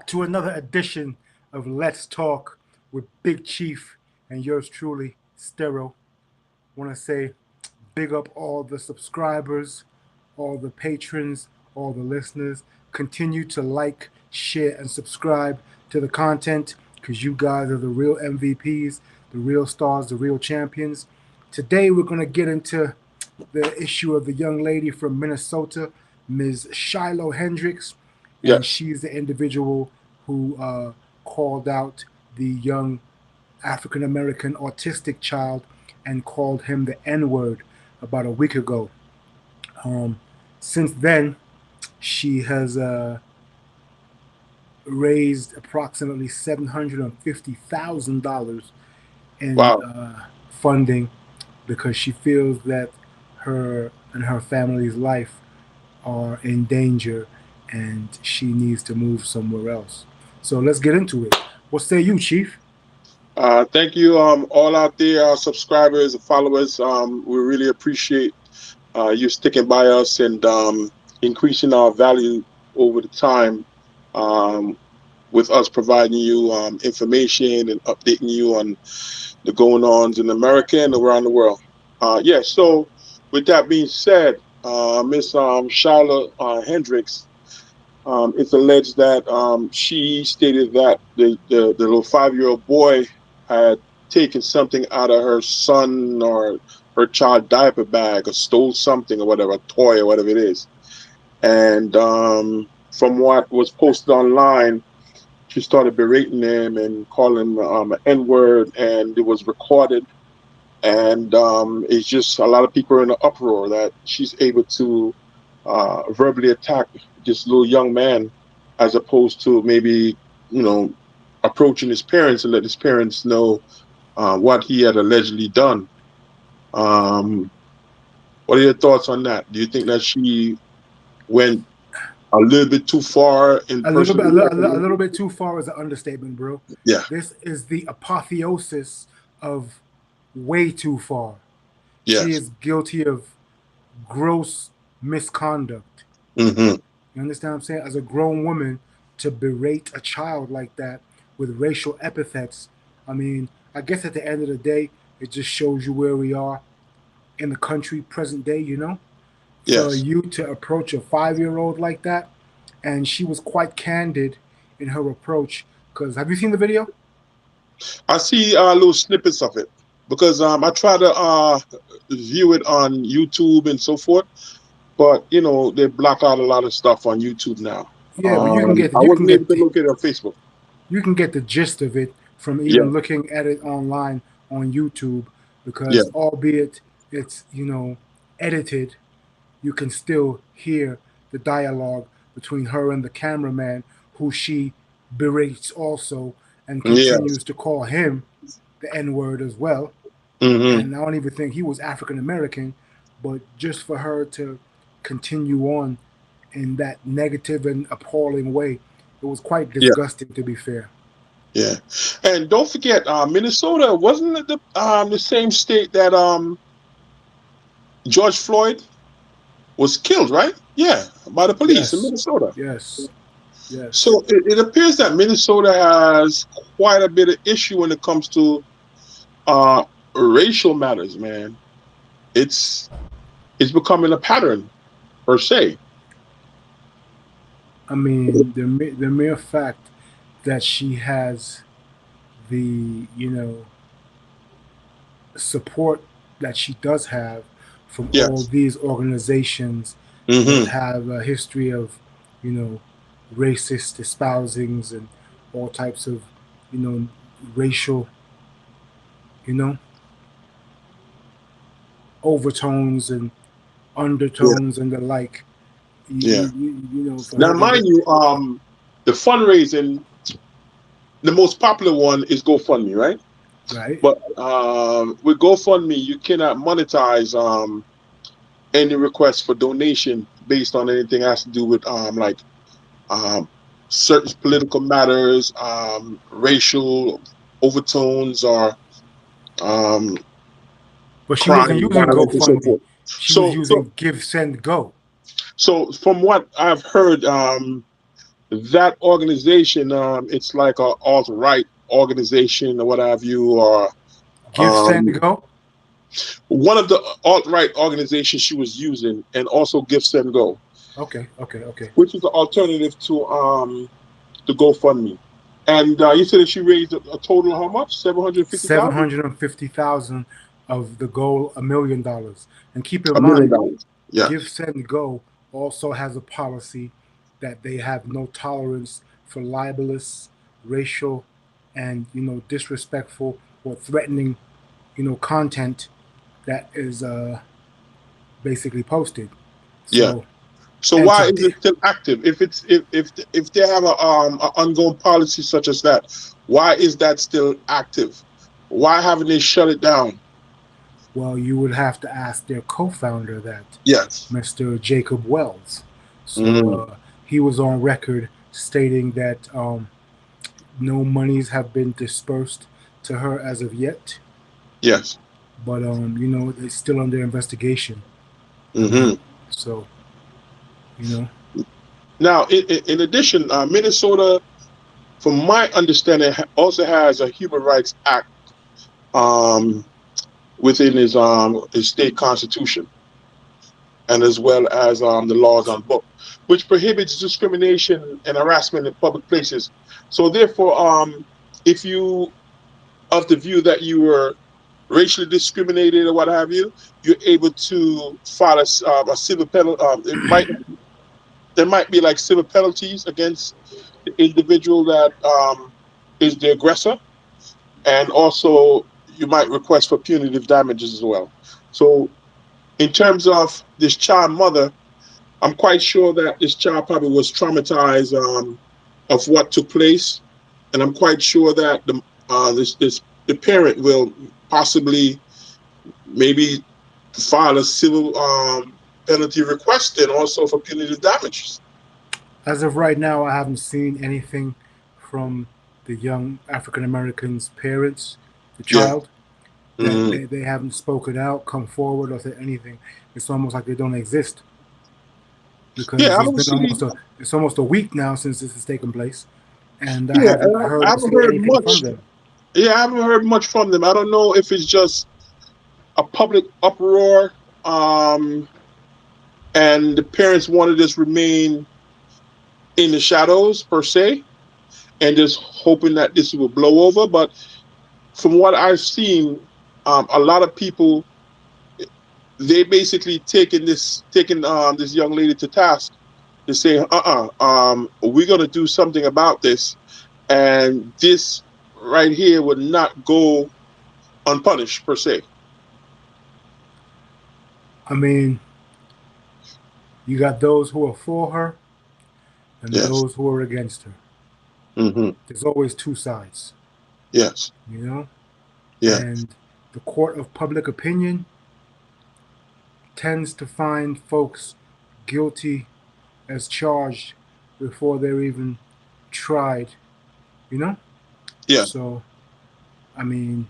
back to another edition of Let's Talk with Big Chief and yours truly, Stero. Want to say big up all the subscribers, all the patrons, all the listeners. Continue to like, share, and subscribe to the content because you guys are the real MVPs, the real stars, the real champions. Today, we're going to get into the issue of the young lady from Minnesota, Ms. Shiloh Hendrix, and Yes. she's the individual who called out the young African American autistic child and called him the N word about a week ago. Um, since then, she has raised approximately $750,000 in Wow. funding because she feels that her and her family's life are in danger and she needs to move somewhere else. So let's get into it. What say you, Chief? Thank you, all out there, our subscribers and followers. We really appreciate you sticking by us and increasing our value over the time um, with us providing you information and updating you on the going ons in America and around the world. Yeah, so with that being said, Miss Charlotte Hendricks, it's alleged that she stated that the little 5-year-old boy had taken something out of her son or her child diaper bag or stole something or whatever, a toy or whatever it is. And from what was posted online, she started berating him and calling him an N word, and it was recorded. And it's just a lot of people are in an uproar that she's able to verbally attack this little young man as opposed to maybe, you know, approaching his parents and let his parents know what he had allegedly done. Um, what are your thoughts on that? Do you think that she went a little bit too far in A little bit, personal life? a little bit too far is an understatement, bro. Yeah. This is the apotheosis of way too far. She Yes. is guilty of gross misconduct. Hmm. You understand what I'm saying? As a grown woman, to berate a child like that with racial epithets, I mean, I guess at the end of the day, it just shows you where we are in the country present day, you know? For Yes. you to approach a 5-year-old like that, and she was quite candid in her approach. Because have you seen the video? I see little snippets of it because I try to view it on YouTube and so forth. But you know they block out a lot of stuff on YouTube now. Yeah, but I wasn't able to look at it on Facebook. you can get the gist of it from Yeah, even looking at it online on YouTube. yeah, Because albeit it's edited, you can still hear the dialogue between her and the cameraman, who she berates also and yes. continues to call him the N word as well. Hmm. And I don't even think he was African American, but just for her to continue on in that negative and appalling way, it was quite Yeah, disgusting, to be fair. yeah. And don't forget, Minnesota wasn't it the same state that George Floyd was killed, right? Yeah, by the police in Yes, Minnesota. yes, yes. So it appears that Minnesota has quite a bit of issue when it comes to uh, racial matters, man. It's it's becoming a pattern per se. I mean, the mere fact that she has the support that she does have from all Yes. these organizations that Hmm. have a history of, you know, racist espousings and all types of, you know, racial, you know, overtones and Yeah. undertones and the like. Yeah. For Now, her to, mind you, the fundraising, the most popular one is GoFundMe, right? right? But with GoFundMe, you cannot monetize any requests for donation based on anything that has to do with um, certain political matters, racial overtones, or um, But she wasn't crime, using violence, and so GoFundMe. forth. She was So, so, using GiveSendGo. so from what I've heard, that organization, it's like a alt-right organization or what have you, or Give, send, um, go. one of the alt-right organizations she was using, and also GiveSendGo, Okay, okay, okay. which is the alternative to the GoFundMe. And you said that she raised a total of how much? 750,000? 750,000 of the goal, $1 million. And keep in $1 million. mind, Give, Yes. Send, Go also has a policy that they have no tolerance for libelous, racial, and disrespectful or threatening, content that is basically posted. Yeah. So, So and why is to it still active? If they have a ongoing policy such as that, why is that still active? Why haven't they shut it down? well, you would have to ask their co-founder that, Yes. Mr. Jacob Wells. So Mm, he was on record stating that no monies have been dispersed to her as of yet, yes. but it's still under investigation. I mean, Hmm. so you know, Now, in addition, Minnesota, from my understanding, also has a human rights act um, within his state constitution, and as well as the laws on book, which prohibits discrimination and harassment in public places. So, therefore, if you of the view that you were racially discriminated or what have you, you're able to file a civil penalty. There might be like civil penalties against the individual that is the aggressor, and also you might request for punitive damages as well. So, in terms of this child mother, I'm quite sure that this child probably was traumatized of what took place, and I'm quite sure that the parent will possibly maybe file a civil penalty request and also for punitive damages. as of right now, I haven't seen anything from the young African American's parents, the Yeah. child, that Hmm. they haven't spoken out, come forward, or said anything. It's almost like they don't exist Yeah, because I don't see. it's almost a week now since this has taken place, and I Yeah, haven't I heard or haven't seen heard anything from much. them. Yeah, I haven't heard much from them. I don't know if it's just a public uproar, um, and the parents want to just remain in the shadows per se, and just hoping that this will blow over. But from what I've seen, a lot of people, they basically taking this young lady to task to say, we're gonna do something about this, and this right here would not go unpunished per se. I mean, you got those who are for her and Yes. those who are against her. Hmm. There's always two sides, Yes. you know? Yeah. And the court of public opinion tends to find folks guilty as charged before they're even tried, you know? Yeah. So, I mean,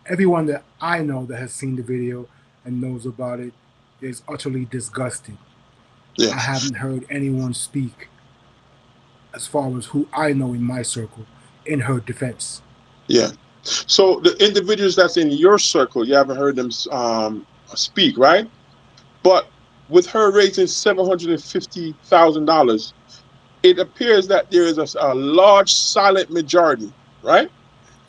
everyone that I know that has seen the video and knows about it is utterly disgusted. I Yes. haven't heard anyone speak, as far as who I know in my circle, in her defense. Yeah. So the individuals that's in your circle, you haven't heard them speak, right? But with her raising $750,000, it appears that there is a large silent majority, right?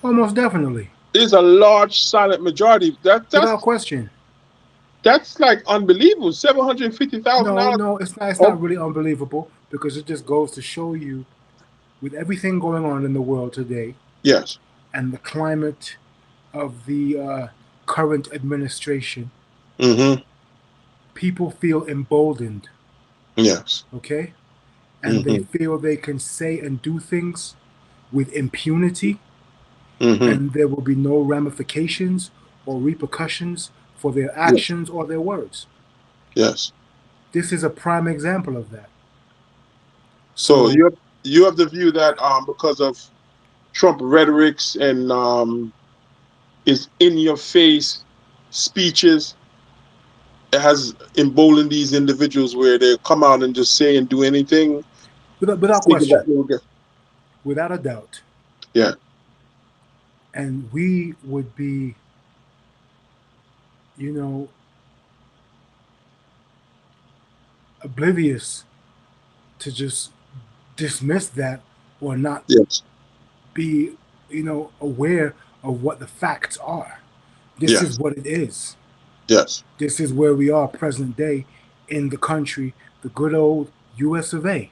Almost definitely, There's a large silent majority. without question. That's like unbelievable. $750,000. No, no, it's not. It's Oh, not really unbelievable because it just goes to show you, with everything going on in the world today yes. and the climate of the current administration, Mm-hmm. people feel emboldened. Yes. Okay, and they Mm-hmm. feel they can say and do things with impunity, Mm-hmm. and there will be no ramifications or repercussions for their Yes. actions or their words. Yes. This is a prime example of that. So So, you have the view that because of Trump rhetorics and his in your face speeches, it has emboldened these individuals where they come out and just say and do anything. Without thinking that question, they will get. without a doubt. Yeah, And we would be, you know, oblivious to just dismiss that or not yes, be, aware of what the facts are. This is yes, what it is. yes, This is where we are present day in the country, the good old US of A.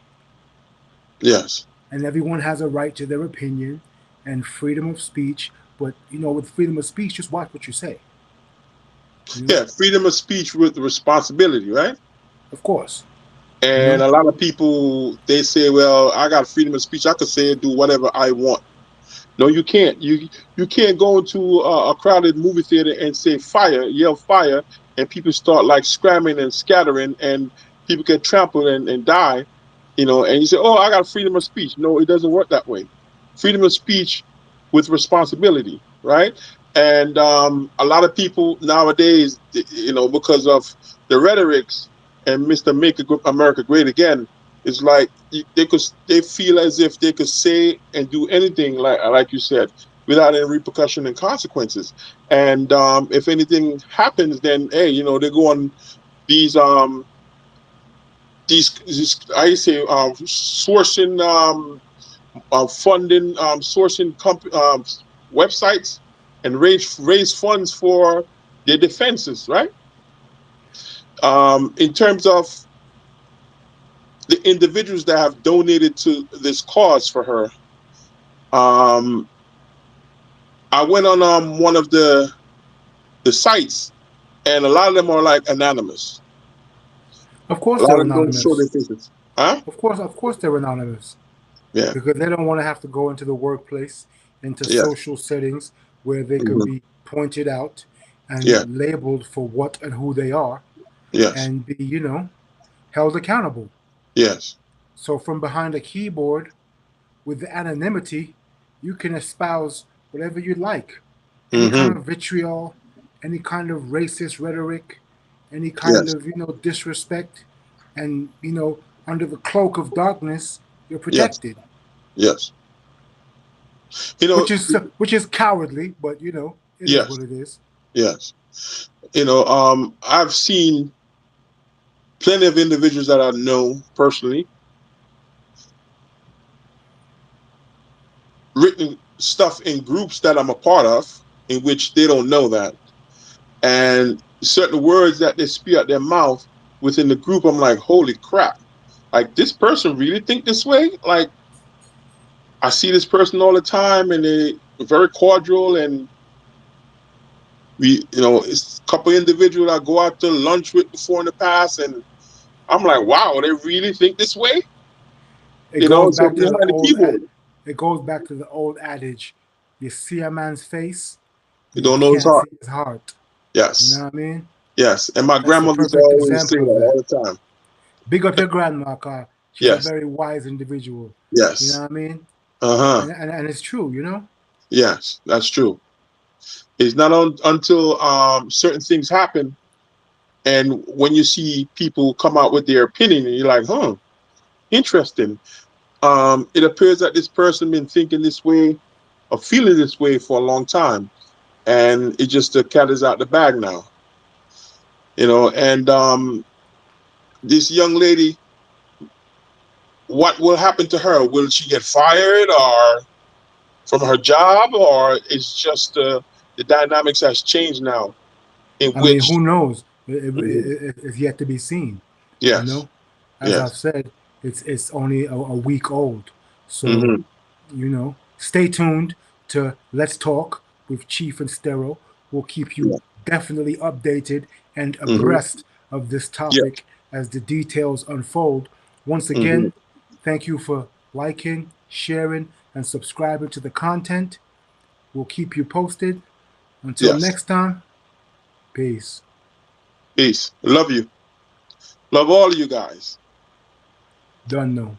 yes. And everyone has a right to their opinion and freedom of speech. But, with freedom of speech, just watch what you say. You know, Yeah, freedom of speech with responsibility, right? of course, you And know, a lot of people, they say, well, I got freedom of speech. I could say and do whatever I want. No, you can't. You can't go into a crowded movie theater and say fire, yell fire, and people start like scrambling and scattering, and people get trampled and die. And you say, "Oh, I got freedom of speech." No, it doesn't work that way. Freedom of speech with responsibility, right? And a lot of people nowadays, because of the rhetorics and Mr. America Great Again, it's like they feel as if they could say and do anything like you said without any repercussion and consequences. And if anything happens, then hey, they go on these these I say sourcing funding sourcing websites and raise funds for their defenses, right? In terms of the individuals that have donated to this cause for her, um, I went on one of the sites, and a lot of them are like anonymous. of A course lot they're of them don't show anonymous. their faces, huh? Of course they're anonymous Yeah, because they don't want to have to go into the workplace, into yes, social settings where they could hmm be pointed out and yeah, labeled for what and who they are yes, and be, held accountable. yes, So from behind a keyboard with the anonymity, you can espouse whatever you like. Any kind hmm of vitriol, any kind of racist rhetoric, any kind yes, of, disrespect, and, under the cloak of darkness, you're yes, protected. yes. You know, Which is cowardly, but it is yes, what it is. yes. I've seen plenty of individuals that I know personally written stuff in groups that I'm a part of, in which they don't know that, and certain words that they spew out their mouth within the group, I'm like, holy crap! Like this person really think this way? Like I see this person all the time, and they very cordial, and it's a couple individuals I go out to lunch with before in the past, and I'm like, wow, they really think this way? It goes So back to the behind the old. keyboard, It goes back to the old adage: you see a man's face, you but you don't know his can't heart. see his heart. You know Yes, what I mean? yes. And my That's a grandmother used to perfect always say example that of that. all the time. Big up your grandma, car. She's a Yes, very wise individual. You know yes. what I mean? Uh-huh. And it's true. Yes, that's true. It's not until certain things happen, and when you see people come out with their opinion, and you're like, huh, interesting. It appears that this person been thinking this way or feeling this way for a long time, and it just the cat is out the bag now. And this young lady, what will happen to her? Will she get fired or from her job, or it's just the dynamics has changed now, in I mean, which who knows? Mhm. It's yet to be seen. You Yes, know, as I've yes, said, it's only a week old. So, hmm stay tuned to Let's Talk with Chief and Stero. We'll keep you yeah, definitely updated and hmm abreast of this yes, topic as the details unfold. Once hmm again, thank you for liking, sharing, and subscribing to the content. We'll keep you posted. Until yes. next time, peace. Peace. Love you. Love all of you guys. Done, no.